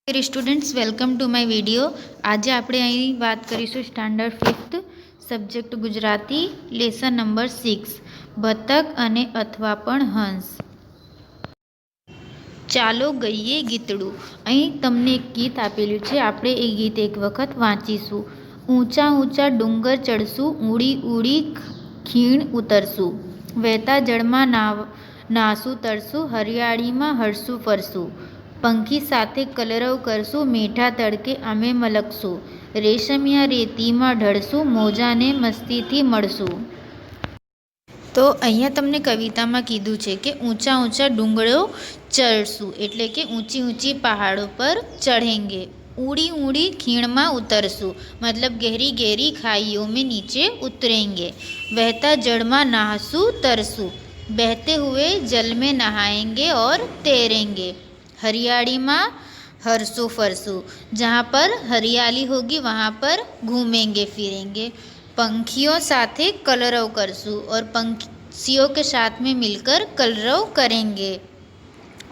Dear students, welcome to my video. आज આપણે અહીં વાત કરીશું standard 5th subject Gujarati lesson number 6 બતક અને અથવા પણ હંસ। ચાલો ગઈએ ગીતડું। અહીં તમને એક ગીત આપેલું છે, આપણે એ ગીત એક વખત વાંચીશું। ઊંચા ઊંચા ડુંગર ચડશું, ઉડી ઉડી ખીણ ઉતરશું, વહેતા જળમાં નાસું તરશું, હરિયાળીમાં હરશું ફરશું, પંખી સાથે કલરવ કરશું, મીઠા તડકે અમે મલકશું, રેશમિયા રેતીમાં ઢળશું, મોજાને મસ્તીથી મળશું। તો અહીંયા તમને કવિતામાં કીધું છે કે ઊંચા ઊંચા ડુંગરો ચડશું એટલે કે ઊંચી ઊંચી પહાડો પર ચढ़ेंगे। ऊड़ी ऊड़ी खीण में उतरसू मतलब गहरी गहरी खाइयों में नीचे उतरेंगे। बहता जल में नहासू तरसू बहते हुए जल में नहाएंगे और तैरेंगे। हरियाली में हरसू फरसू जहाँ पर हरियाली होगी वहाँ पर घूमेंगे फिरेंगे। पंखियों साथे कलरव करसू और पंछियों के साथ में मिलकर कलरव करेंगे।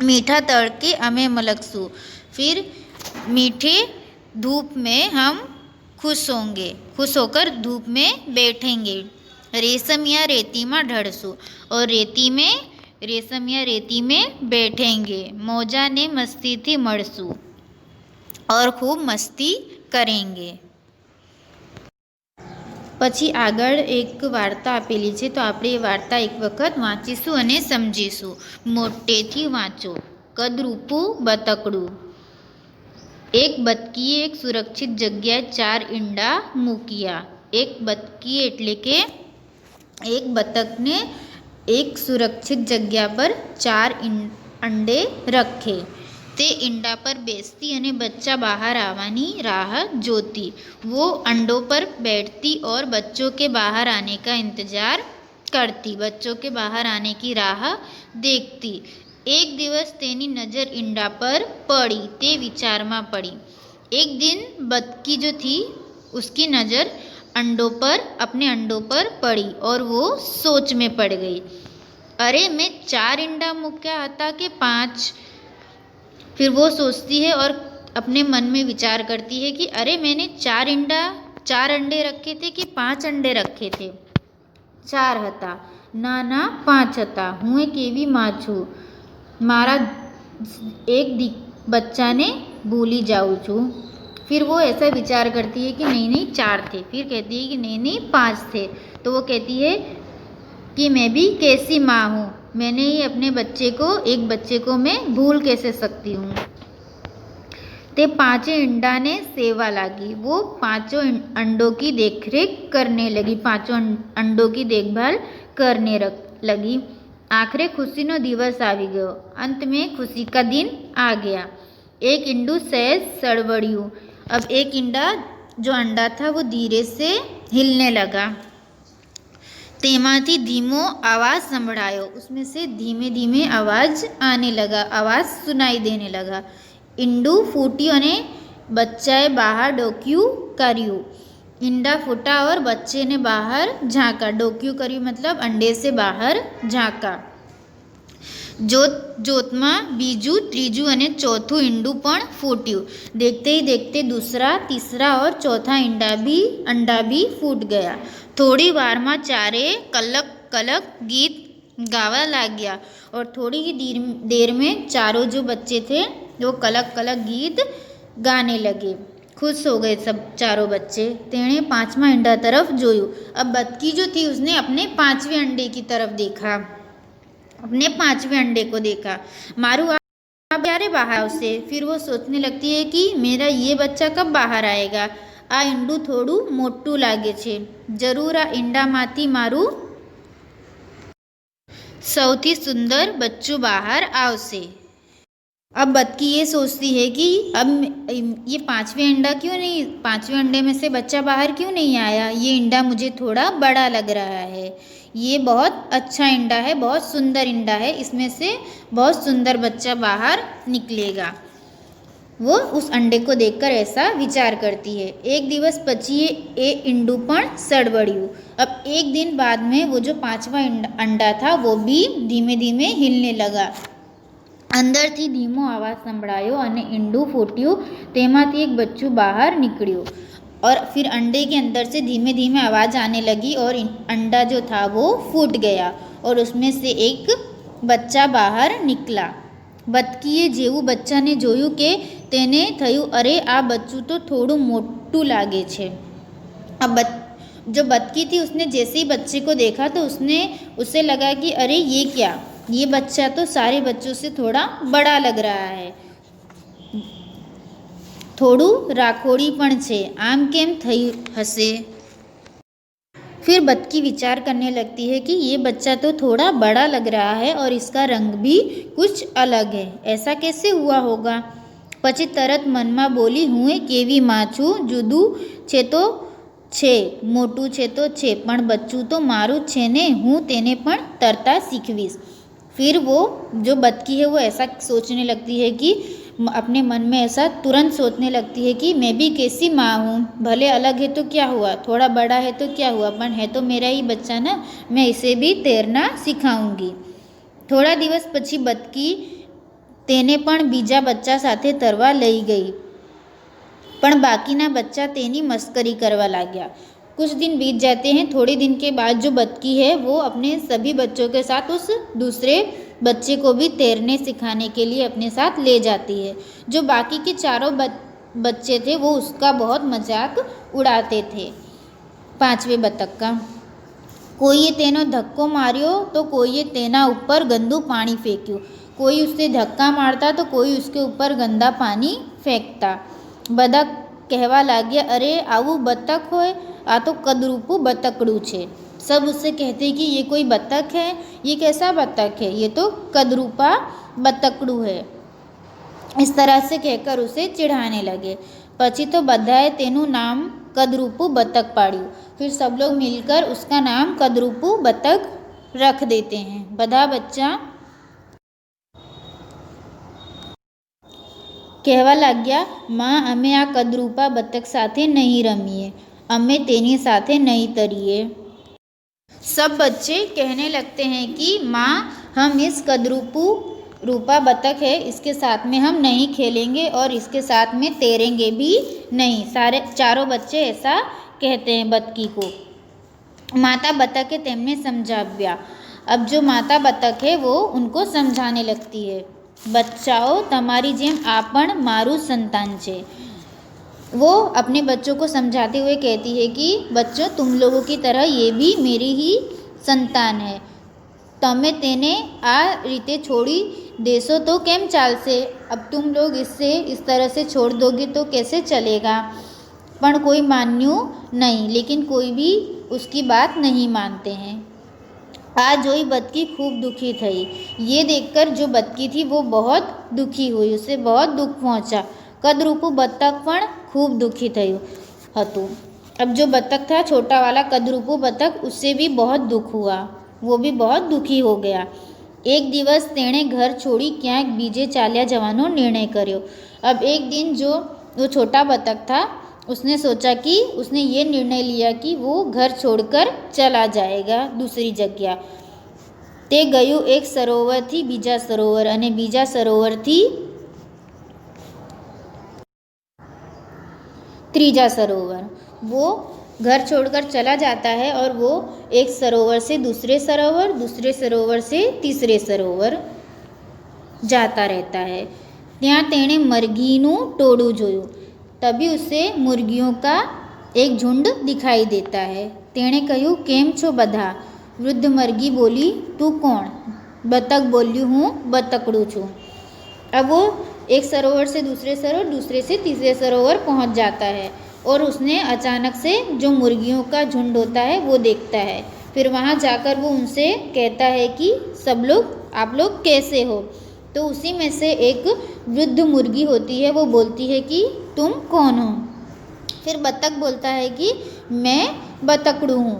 मीठा तड़के हमें मलकसू फिर मीठे धूप में हम खुश होंगे, खुश होकर धूप में बैठेंगे। रेशम या रेती में ढड़सू और रेशम या रेती में बैठेंगे। मौजा ने मस्ती थी मड़सू और खूब मस्ती करेंगे। પછી આગળ એક વાર્તા આપેલી છે, તો આપણે એ વાર્તા એક વખત વાંચીશું અને સમજીશું। મોટેથી વાંચો। કદરૂપું બતકડું। એક બતકીએ એક સુરક્ષિત જગ્યાએ 4 ઈંડા મૂક્યા। એક બતકીએ એટલે કે એક બતકને એક સુરક્ષિત જગ્યા પર 4 अंडे रखे। ते इंडा पर बेचती અને बच्चा बाहर आवानी राह जोती। वो अंडों पर बैठती और बच्चों के बाहर आने का इंतज़ार करती, बच्चों के बाहर आने की राह देखती। एक दिवस तेनी नज़र इंडा पर पड़ी, ते विचार में पड़ी। एक दिन बतकी जो थी उसकी नज़र अंडों पर अपने अंडों पर पड़ी और वो सोच में पड़ गई, अरे मैं 4 इंडा मूक्या था कि 5। फिर वो सोचती है और अपने मन में विचार करती है कि अरे मैंने 4 अंडे रखे थे कि 5 अंडे रखे थे। 4 हता ना ना 5 हता। हूँ एक एवी माँ छूँ, मारा एक बच्चा ने भूली जाऊँ छूँ। फिर वो ऐसा विचार करती है कि नहीं नहीं 4 थे। फिर कहती है कि नहीं नहीं 5 थे। तो वो कहती है कि मैं भी कैसी माँ हूँ, मैंने ही अपने एक बच्चे को मैं भूल कैसे सकती हूँ। ते 5 इंडा ने सेवा लागी। वो 5 अंडों की देखरेख करने लगी, 5 अंडों की देखभाल करने लगी। आखिर खुशी नो दिवस आ गयो, अंत में खुशी का दिन आ गया। एक इंडू सहज सड़बड़ियों। अब एक इंडा जो अंडा था वो धीरे से हिलने लगा। तेमाथी धीमो आवाज़ संभळायो, उसमें से धीमे धीमे आवाज़ आने लगा, आवाज़ सुनाई देने लगा। ईंडू फूट्यू अने बच्चाए बाहर डोक्यू कर्यू। ईंडा फूटा और बच्चे ने बाहर झाँका। डोक्यू कर्यू मतलब अंडे से बाहर झाँका। जोत जोत में बीजू त्रीजू अने चौथू ईंडू पण फूट्यू। देखते ही देखते दूसरा तीसरा और चौथा अंडा भी फूट गया। थोड़ी वार में चारे कलक कलक गीत गावा लाग्या और थोड़ी ही देर में चारों जो बच्चे थे वो कलक कलक गीत गाने लगे। खुश हो गए सब चारों बच्चे। तेने 5वां अंडा तरफ जोयू। अब बतकी जो थी उसने अपने 5वें अंडे की तरफ देखा, अपने 5वें अंडे को देखा। मारू आप क्यारे बाहर आवशे। फिर वो सोचने लगती है कि मेरा ये बच्चा कब बाहर आएगा। आ ईंडू थोड़ू मोटू लागे छे, जरूर आ ईंडामांथी मारू सौथी सुंदर बच्चू बाहर आवशे। अब बतकी ये सोचती है कि अब ये 5वें अंडे में से बच्चा बाहर क्यों नहीं आया। ये इंडा मुझे थोड़ा बड़ा लग रहा है, ये बहुत अच्छा इंडा है, बहुत सुंदर इंडा है, इसमें से बहुत सुंदर बच्चा बाहर निकलेगा। वो उस अंडे को देखकर ऐसा विचार करती है। एक दिवस पछी ए ईंडू पण सड़बड़ियों। अब एक दिन बाद में वो जो 5वां अंडा था वो भी धीमे धीमे हिलने लगा। અંદરથી ધીમો અવાજ સંભળાયો અને ઈંડું ફૂટ્યું, તેમાંથી એક બચ્ચું બહાર નીકળ્યું। और फिर अंडे के अंदर से धीमे धीमे आवाज़ आने लगी और अंडा जो था वो फूट गया और उसमें से एक बच्चा बहार निकला। બતકીએ જેવું બચ્ચાને જોયું કે તેને થયું, અરે આ બચ્ચું તો થોડું મોટું લાગે છે। अब जो बतकी थी उसने जैसे ही बच्चे को देखा तो उसे लगा कि अरे ये क्या, ये बच्चा तो सारे बच्चों से थोड़ा बड़ा लग रहा है, થોડું રાખોડી પણ છે, આમ કેમ થયું હશે। फिर बतकी विचार करने लगती है कि ये बच्चा तो थोड़ा बड़ा लग रहा है और इसका रंग भी कुछ अलग है, ऐसा कैसे हुआ होगा। પછી તરત મનમાં બોલી, હું એ કેવી માં છું, જુદું છે તો છે, મોટું છે તો છે, પણ બચ્ચું તો મારું જ છે ને, હું તેને પણ તરતા શીખવીશ। फिर वो जो बतकी है वो ऐसा सोचने लगती है कि अपने मन में ऐसा तुरंत सोचने लगती है कि मैं भी कैसी माँ हूँ, भले अलग है तो क्या हुआ, थोड़ा बड़ा है तो क्या हुआ, पर है तो मेरा ही बच्चा ना, मैं इसे भी तैरना सिखाऊंगी। थोड़ा दिवस પછી બતકી તેને પણ બીજા બચ્ચા સાથે તરવા લઈ ગઈ, પણ બાકીના બચ્ચા તેની મસ્કરી કરવા लाग्या। कुछ दिन बीत जाते हैं। थोड़े दिन के बाद जो बतकी है वो अपने सभी बच्चों के साथ उस दूसरे बच्चे को भी तैरने सिखाने के लिए अपने साथ ले जाती है। जो बाकी के चारों बच्चे थे वो उसका बहुत मजाक उड़ाते थे। પાંચમી બતક का કોઈએ તેનો ધક્કો માર્યો તો કોઈએ તેના ઉપર ગંદુ પાણી ફેંક્યું, कोई उससे धक्का मारता तो कोई उसके ऊपर गंदा पानी फेंकता। બધા કહેવા लाग्या, अरे આવું બતક હોય, आ तो कदरूपू बतकड़ू छे। सब उससे कहते कि ये कोई बतख है, ये कैसा बतख है, ये तो कदरूपा बतकड़ू है। इस तरह से कहकर उसे चिढ़ाने लगे। પછી तो બધાએ તેનું નામ कदरूपू बतख पाड़્યું। फिर सब लोग मिलकर उसका नाम कदरूपू बतख रख देते हैं। બધા बच्चा કહેવા લાગ્યા, માં અમે આ કદરૂપા બતક સાથે નહીં રમીએ, અમે તેની સાથે નહીં તરીએ। सब बच्चे कहने लगते हैं कि माँ हम इस कदरूपू रूपा बतख है, इसके साथ में हम नहीं खेलेंगे और इसके साथ में तैरेंगे भी नहीं। चारों बच्चे ऐसा कहते हैं बतकी को। माता बतख है तेमने समझाव्या। अब जो माता बतख है वो उनको समझाने लगती है, बच्चाओ तमारी जेम आ पण मारू संतान छे। वो अपने बच्चों को समझाते हुए कहती है कि बच्चों तुम लोगों की तरह ये भी मेरी ही संतान है, तमे तेने आ रीते छोड़ी देशो तो केम चालसे, अब तुम लोग इससे इस तरह से छोड़ दोगे तो कैसे चलेगा। पण कोई मान्यू नहीं, लेकिन कोई भी उसकी बात नहीं मानते हैं। आ जोई बतकी खूब दुखी थई। ये देखकर जो बतकी थी वो बहुत दुखी हुई, उसे बहुत दुख पहुँचा। कदरूपू बतख पण खूब दुखी थયું હતું। अब जो बतख था छोटा वाला कदरूपू बतख, उससे भी बहुत दुख हुआ, वो भी बहुत दुखी हो गया। एक दिवस तेणे घर छोड़ी क्यांक बीजे चाल्या जवानो निर्णय कर्यो। अब एक दिन जो वो छोटा बतख था उसने सोचा कि उसने ये निर्णय लिया कि वो घर छोड़कर चला जाएगा दूसरी जगह। ते गयो एक सरोवर थी बीजा सरोवर अने बीजा सरोवर थी तीजा सरोवर। वो घर छोड़कर चला जाता है और वो एक सरोवर से दूसरे सरोवर, दूसरे सरोवर से तीसरे सरोवर जाता रहता है। ત્યાં તેણે મરઘીનું ટોળું જોયું। तभी उसे मुर्गियों का एक झुंड दिखाई देता है। तेणे કહ્યું, કેમ છો બધા? वृद्ध मरघी बोली, तू कौन? बतख बोली, हूँ बतकड़ू छूँ। अब वो एक सरोवर से दूसरे सरोवर, दूसरे से तीसरे सरोवर पहुंच जाता है और उसने अचानक से जो मुर्गियों का झुंड होता है वो देखता है। फिर वहाँ जाकर वो उनसे कहता है कि सब लोग, आप लोग कैसे हो। तो उसी में से एक वृद्ध मुर्गी होती है, वो बोलती है कि तुम कौन हो। फिर बतख बोलता है कि मैं बतकड़ू हूँ।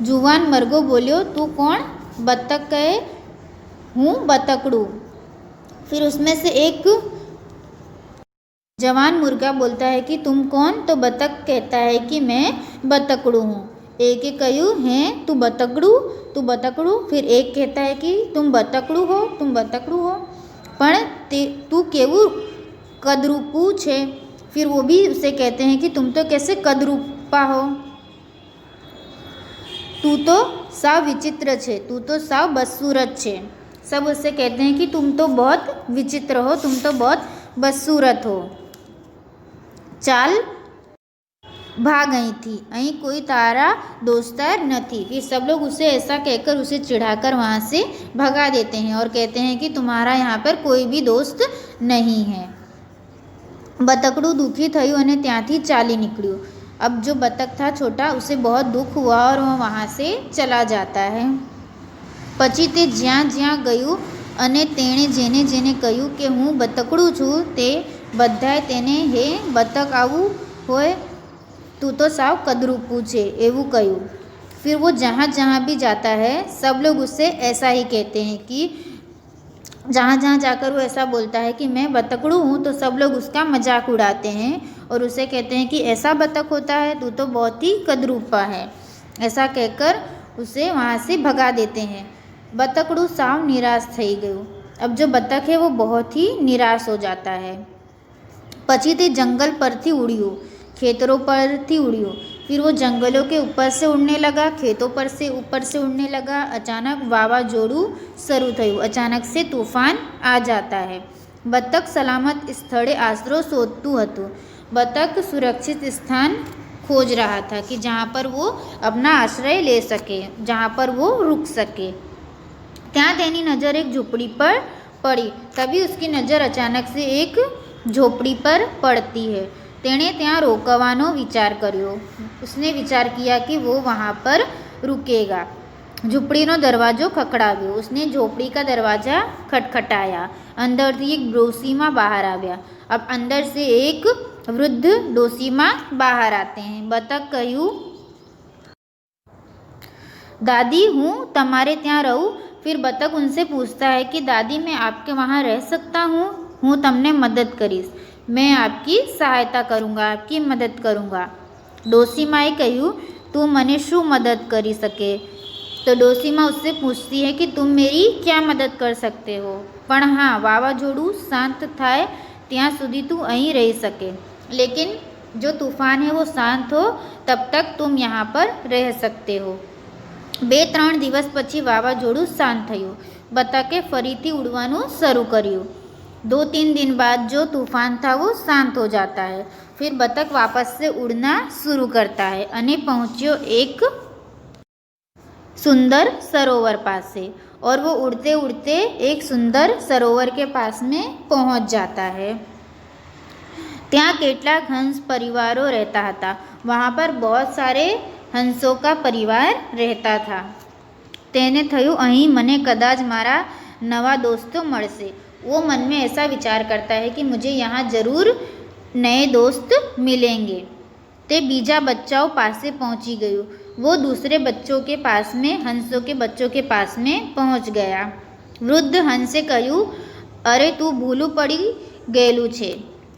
जुवान मरघो बोलियो, तू कौन? बतख कहे, हूँ बतकड़ू। फिर उसमें से एक जवान मुर्गा बोलता है कि तुम कौन? तो बतख कहता है कि मैं बतकड़ू हूँ। एक कहूँ, हैं तू बतकड़ू, तू बतकड़ू। फिर एक कहता है कि तुम बतकड़ू हो, तुम बतकड़ू हो। પણ तू केवू कदरूपू छे। फिर वो भी उसे कहते हैं कि तुम तो कैसे कदरूपा हो, तू तो साव विचित्र छे, तू तो साव बदसूरत छे। सब उससे कहते हैं कि तुम तो बहुत विचित्र हो, तुम तो बहुत बदसूरत हो। चाल भाग गई थी, अहीं कोई तारा दोस्तार नहीं। फिर सब लोग उसे ऐसा कहकर उसे चिढ़ाकर वहाँ से भगा देते हैं और कहते हैं कि तुम्हारा यहाँ पर कोई भी दोस्त नहीं है। बतकड़ू दुखी थયું અને ત્યાંથી ચાલી નીકળ્યું। अब जो बतख था छोटा, उसे बहुत दुख हुआ और वह वहाँ से चला जाता है। પછી તે જ્યાં જ્યાં ગયું અને તેણે જેને જેને કહ્યું કે હું બતકડું છું, તે બધાએ તેને હે બતક આવું હોય, तू तो साव कदरूपू छे एवं कहूँ। फिर वो जहाँ जहाँ भी जाता है सब लोग उससे ऐसा ही कहते हैं कि जहाँ जहाँ जाकर वो ऐसा बोलता है कि मैं बतकड़ू हूँ, तो सब लोग उसका मजाक उड़ाते हैं और उसे कहते हैं कि ऐसा बतख होता है, तू तो बहुत ही कदरूपा है। ऐसा कहकर उसे वहाँ से भगा देते हैं। बतकड़ू साव निराश થઈ ગયું। अब जो बतख है वो बहुत ही निराश हो जाता है। પછી તે जंगल परથી उड़્યું, खेतरों पर थी उड़ियो। फिर वो जंगलों के ऊपर से उड़ने लगा, खेतों पर से ऊपर से उड़ने लगा। अचानक वावाजोड़ू शुरू थયું, अचानक से तूफान आ जाता है। बतख सलामत स्थले आसरो शोधतुं हतुं। बतख सुरक्षित स्थान खोज रहा था कि जहाँ पर वो अपना आश्रय ले सके, जहाँ पर वो रुक सके। ત્યાં તેની नज़र एक झोपड़ी पर पड़ी। तभी उसकी नज़र अचानक से एक झोपड़ी पर पड़ती है। तेणे ત્યાં रोकવાનો विचार કર્યો। उसने विचार किया कि वो वहाँ पर रुकेगा। झूंपड़ीનો दरवाજો खखड़ाव्यो। उसने झोपड़ी का दरवाज़ा खटखटाया। अंदरથી एक डोसीमा बाहर આવ્યા। अब अंदर से एक वृद्ध डोसीमा बाहर आते हैं। बतख કહ્યું, दादी हूँ तुम्हारे ત્યાં रहूँ। फिर बतख उनसे पूछता है कि दादी मैं आपके वहाँ रह सकता हूँ? हूँ तमने मदद करीश, मैं आपकी सहायता करूँगा, आपकी मदद करूँगा। डोसीमाए કહ્યું, तू मने शू मदद करी सके? तो डोसीमा उससे पूछती है कि तुम मेरी क्या मदद कर सकते हो, पण हाँ वावाजोड़ू शांत थाय ત્યાં સુધી तू અહીં रही सके, लेकिन जो तूफान है वो शांत हो तब तक तुम यहाँ पर रह सकते हो। 2-3 દિવસ પછી વાવાઝોડું શાંત થયું। બતકે ફરીથી ઉડવાનું શરૂ કર્યું। 2-3 दिन बाद जो तूफान था वो शांत हो जाता है। फिर बतख वापस से उड़ना शुरू करता है અને पहुँच्यो एक सुंदर सरोवर पास से, और वो उड़ते उड़ते एक सुंदर सरोवर के पास में पहुँच जाता है। ત્યાં કેટલાક હંસ પરિવારો रहता હતા। वहाँ पर बहुत सारे हंसों का परिवार रहता था। તેને થયું અહીં મને કદાચ મારા નવા દોસ્તો મળશે। वो मन में ऐसा विचार करता है कि मुझे यहाँ ज़रूर नए दोस्त मिलेंगे। ते बीजा बच्चाओं पासे पहुँची गયું। वो दूसरे बच्चों के पास में, हंसों के बच्चों के पास में पहुँच गया। वृद्ध हंसे કહ્યું, अरे तू भूलू पड़ी गયેલું છે,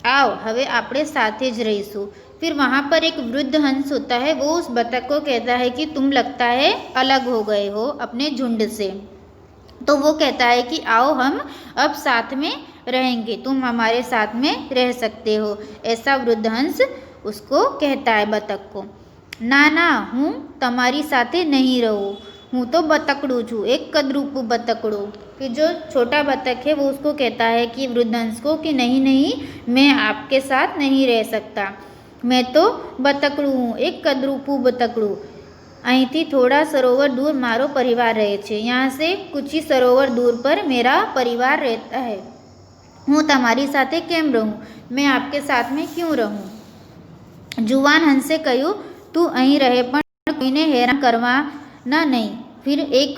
आओ हवे આપણે સાથે જ રહીશું। फिर वहाँ पर एक वृद्ध हंस होता है। वो उस बतख को कहता है कि तुम लगता है अलग हो गए हो अपने झुंड से। तो वो कहता है कि आओ हम अब साथ में रहेंगे, तुम हमारे साथ में रह सकते हो। ऐसा वृद्ध हंस उसको कहता है बतख को। ना ना हूँ तुम्हारी साथे नहीं रहूँ, हूँ तो बतकड़ू छूँ, एक कदरूपू बतकड़ू। कि जो छोटा बतख है वो उसको कहता है कि वृद्ध हंस को कि नहीं नहीं मैं आपके साथ नहीं रह सकता, मैं तो बतकड़ू हूँ, एक कदरूपू बतकड़ू। અહીંથી थोड़ा सरोवर दूर मारो परिवार रहे छे, यहाँ से कुछ ही सरोवर दूर पर मेरा परिवार रहता है। हूँ तमारी साथे केम रहूँ, मैं आपके साथ में क्यों रहूँ? जुवान हंसे કહ્યું, तू અહીં रहे પણ કોઈને हैरान करवाना नहीं। फिर एक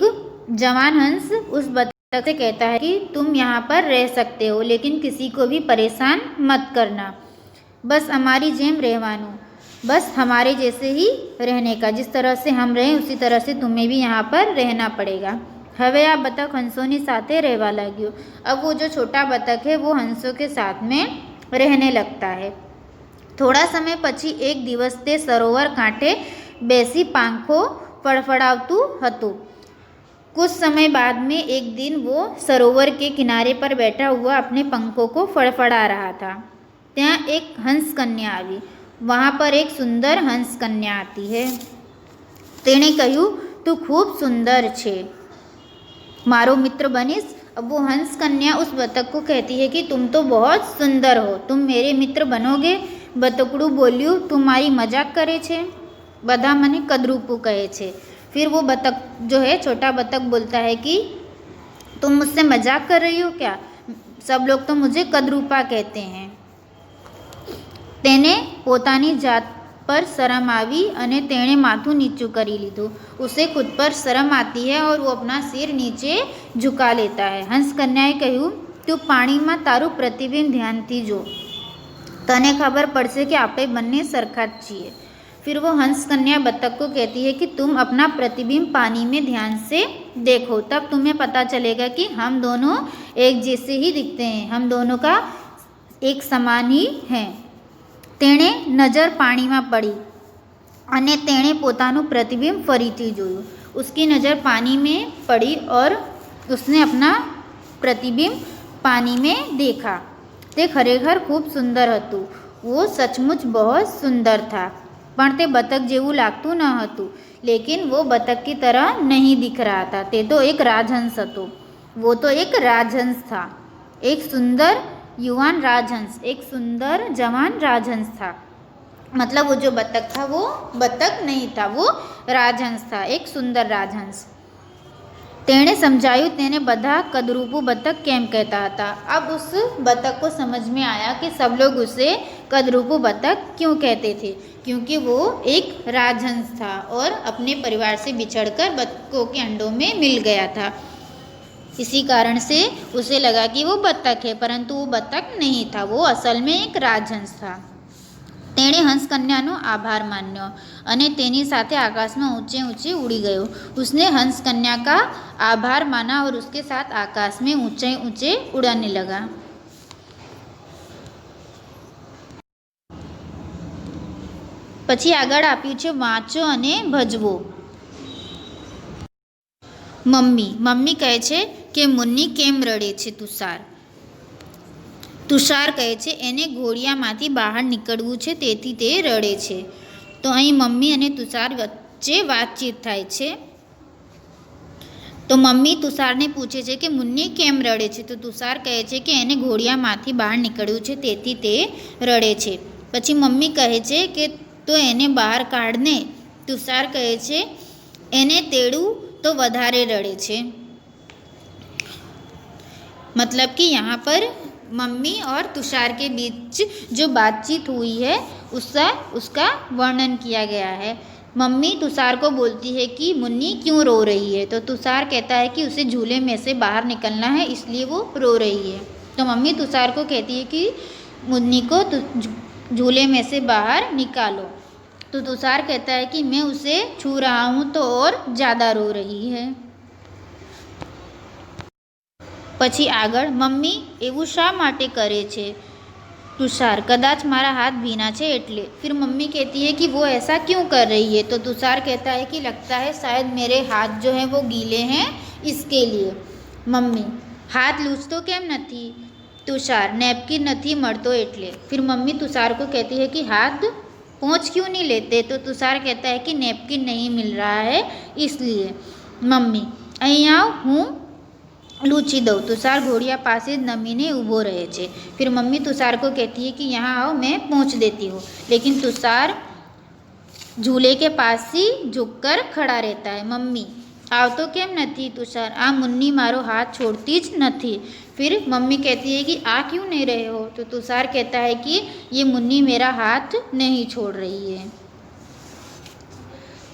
जवान हंस उस बतख से कहता है कि तुम यहाँ पर रह सकते हो, लेकिन किसी को भी परेशान मत करना, बस हमारी जेम रहवानू, बस हमारे जैसे ही रहने का, जिस तरह से हम रहें उसी तरह से तुम्हें भी यहाँ पर रहना पड़ेगा। હવે આ બતક હંસોની સાથે રહેવા લાગ્યો। अब वो जो छोटा बतख है वो हंसों के साथ में रहने लगता है। થોડા સમય પછી એક દિવસ તે સરોવર કાંઠે બેસી પાંખો ફડફડાવતું હતું। कुछ समय बाद में एक दिन वो सरोवर के किनारे पर बैठा हुआ अपने पंखों को फड़फड़ा रहा था। ત્યાં એક હંસ કન્યા આવી. वहाँ पर एक सुंदर हंस कन्या आती है. તેણે કહ્યું, તું ખૂબ સુંદર છે, मारो मित्र बनीस. अब वो हंस कन्या उस बतख को कहती है कि तुम तो बहुत सुंदर हो, तुम मेरे मित्र बनोगे. बतकड़ू बोल्યું, તું મારી મજાક કરે છે, બધા મને કદરૂપું કહે છે. फिर वो बतख जो है, छोटा बतख बोलता है कि तुम मुझसे मजाक कर रही हो क्या, सब लोग तो मुझे कदरूपा कहते हैं. તેને પોતાની જાત पर शर्म આવી અને તેણે માથું નીચું કરી લીધું. उसे खुद पर शर्म आती है और वो अपना सिर नीचे झुका लेता है. हंस कन्याએ કહ્યું, તું પાણીમાં તારું પ્રતિબિંબ ધ્યાનથી જો, તને ખબર પડશે કે આપણે બંને સરખા જ છીએ. फिर वो हंस कन्या बतख को कहती है कि तुम अपना प्रतिबिंब पानी में ध्यान से देखो, तब तुम्हें पता चलेगा कि हम दोनों एक जैसे ही दिखते हैं, हम दोनों का एक समान ही हैं. તેણે નજર પાણીમાં પડી અને તેણે પોતાનું પ્રતિબિંબ ફરીથી જોયું. उसकी नज़र पानी में पड़ी और उसने अपना प्रतिबिंब पानी में देखा. તે ખરેખર ખૂબ સુંદર હતું. वो सचमुच बहुत सुंदर था, પણ તે બતક જેવું લાગતું ન હતું. लेकिन वो बतख की तरह नहीं दिख रहा था. તે તો એક રાજહંસ હતો. वो तो एक राजहंस था, एक सुंदर युवान राजहंस, एक सुंदर जवान राजहंस था. मतलब वो जो बतख था वो बतख नहीं था, वो राजहंस था, एक सुंदर राजहंस. तेणे समझाયું તેને બધા કદરૂપું બતક કેમ કહેતા હતા. अब उस बतख को समझ में आया कि सब लोग उसे कदरूपू बतख क्यों कहते थे, क्योंकि वो एक राजहंस था और अपने परिवार से बिछड़कर बतखों के अंडों में मिल गया था. इसी कारण से उसे लगा कि वो बतख है, परंतु वो बतख नहीं था, वो असल में एक राजहंस था. તેણે હંસ કન્યાનો આભાર માન્યો અને તેની સાથે આકાશમાં ऊंचे ऊंचे उड़ी गयो. उसने हंस कन्या का आभार माना और उसके साथ आकाश में ऊंचे ऊंचे उड़ाने लगा. પછી આગળ આપ્યું છે વાંચો અને ભજવો. મમ્મી કહે છે કે મુન્ની કેમ રડે છે તુષાર. તુષાર કહે છે એને ઘોડિયામાંથી બહાર નીકળવું છે તેથી તે રડે છે. તો અહીં મમ્મી અને તુષાર વચ્ચે વાતચીત થાય છે. તો મમ્મી તુષારને પૂછે છે કે મુન્ની કેમ રડે છે. તો તુષાર કહે છે કે એને ઘોડિયામાંથી બહાર નીકળવું છે તેથી તે રડે છે. પછી મમ્મી કહે છે કે તો એને બહાર કાઢને. તુષાર કહે છે એને તેડું तो વધારે રડે છે. मतलब कि यहाँ पर मम्मी और तुषार के बीच जो बातचीत हुई है उसका वर्णन किया गया है. मम्मी तुषार को बोलती है कि मुन्नी क्यों रो रही है. तो तुषार कहता है कि उसे झूले में से बाहर निकलना है इसलिए वो रो रही है. तो मम्मी तुषार को कहती है कि मुन्नी को झूले में से बाहर निकालो. तो तुषार कहता है कि मैं उसे छू रहा हूँ तो और ज़्यादा रो रही है. પછી આગળ મમ્મી એવું શા માટે કરે છે. तुषार कदाच मारा हाथ भीना છે એટલે. फिर मम्मी कहती है कि वो ऐसा क्यों कर रही है. तो तुषार कहता है कि लगता है शायद मेरे हाथ जो हैं वो गीले हैं इसके लिए. मम्मी हाथ लूछતો કેમ નથી. तुषार नेपकिन નથી મળતો એટલે. फिर मम्मी तुषार को कहती है कि हाथ पोंछ क्यों नहीं लेते. तो तुषार कहता है कि नेपकिन नहीं मिल रहा है इसलिए. मम्मी અહીં આવ હું लूची दो. तुषार घोड़िया पास नमीने ऊभो रहे छे. फिर मम्मी तुषार को कहती है कि यहाँ आओ मैं पोंछ देती हूँ. लेकिन तुषार झूले के पास ही झुककर खड़ा रहता है. मम्मी आवतो केम नहीं तुषार. आ मुन्नी मारो हाथ छोड़ती ज नहीं. फिर मम्मी कहती है कि आ क्यों नहीं रहे हो. तो तुषार कहता है कि ये मुन्नी मेरा हाथ नहीं छोड़ रही है.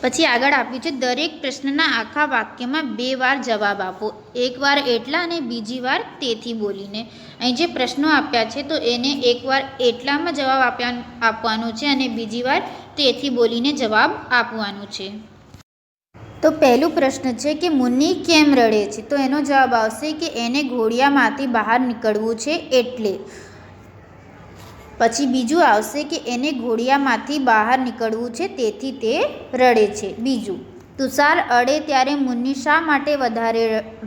પછી આગળ આપ્યું છે દરેક પ્રશ્નના આખા વાક્યમાં 2 વાર જવાબ આપો. એક વાર એટલા અને બીજી વાર તેથી બોલીને. અહીં જે પ્રશ્નો આપ્યા છે તો એને એક વાર એટલામાં જવાબ આપવાનો છે અને બીજી વાર તેથી બોલીને જવાબ આપવાનો છે. તો પહેલું પ્રશ્ન છે કે મુન્ની કેમ રડે છે. તો એનો જવાબ આવશે કે એને ઘોડિયામાંથી બહાર નીકળવું છે એટલે. પછી બીજું આવશે કે એને ઘોડિયામાંથી બહાર નીકળવું છે તેથી તે રડે છે. બીજું તુષાર અડે ત્યારે મુન્ની શા માટે વધારે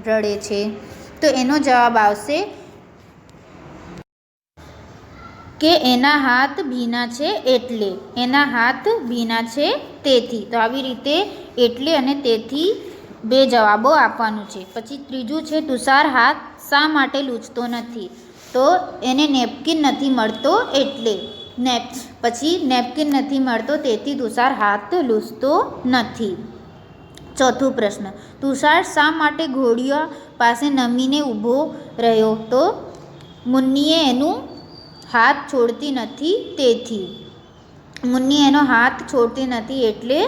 રડે છે? તો એનો જવાબ આવશે કે એના હાથ ભીના છે એટલે. એના હાથ ભીના છે તેથી. તો આવી રીતે એટલે અને તેથી બે જવાબો આપવાનું છે. પછી ત્રીજું છે તુષાર હાથ શા માટે લૂછતો નથી? તો એને નેપકિન નથી મળતો એટલે. પછી નેપકિન નથી મળતો તેથી તુષાર હાથ લૂછતો નથી. ચોથો પ્રશ્ન, તુષાર શા માટે ઘોડિયા પાસે નમીને ઊભો રહ્યો? તો મુન્નીએ એનું હાથ છોડતી નથી તેથી. મુન્ની એનો હાથ છોડતી નથી એટલે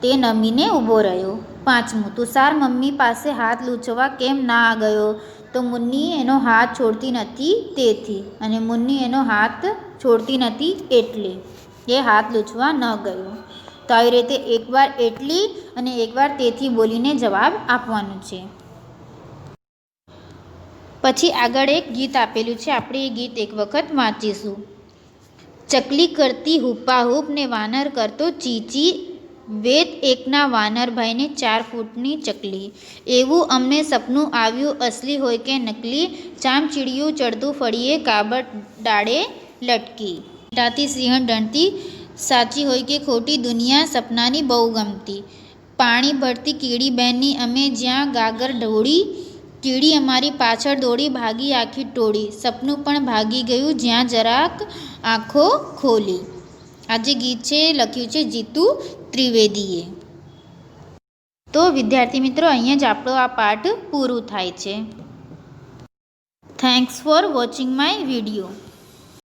તે નમીને ઊભો રહ્યો. પાંચમું, તુષાર મમ્મી પાસે હાથ લૂછવા કેમ ના ગયો? તો મુન્ની એનો હાથ છોડતી નથી તેથી. અને મુન્ની એનો હાથ છોડતી નથી એટલે એ હાથ લૂછવા ન ગયો. તો આવી રીતે એકવાર એટલી અને એકવાર તેથી બોલીને જવાબ આપવાનું છે. પછી આગળ એક ગીત આપેલું છે, આપણે એ ગીત એક વખત વાંચીશું. ચકલી કરતી હુપાહુપ ને વાનર કરતો ચીચી, વેત એકના વાનરભાઈને 4 ફૂટની ચકલી. એવું અમને સપનું આવ્યું અસલી હોય કે નકલી, ચામચીડિયું ચડતું ફળીએ કાબર ડાળે લટકી. ટાથી સિંહણ ડણતી, સાચી હોય કે ખોટી દુનિયા સપનાની બહુ ગમતી. પાણી ભરતી કીડી બહેનની અમે જ્યાં ગાગર ઢોળી, કીડી અમારી પાછળ દોડી ભાગી આખી ટોળી, સપનું પણ ભાગી ગયું જ્યાં જરાક આંખો ખોલી. આ જે ગીત છે લખ્યું છે જીતુ ત્રિવેદીએ. તો વિદ્યાર્થી મિત્રો, અહીંયા જ આપણો આ પાઠ પૂરું થાય છે. Thanks for watching my video.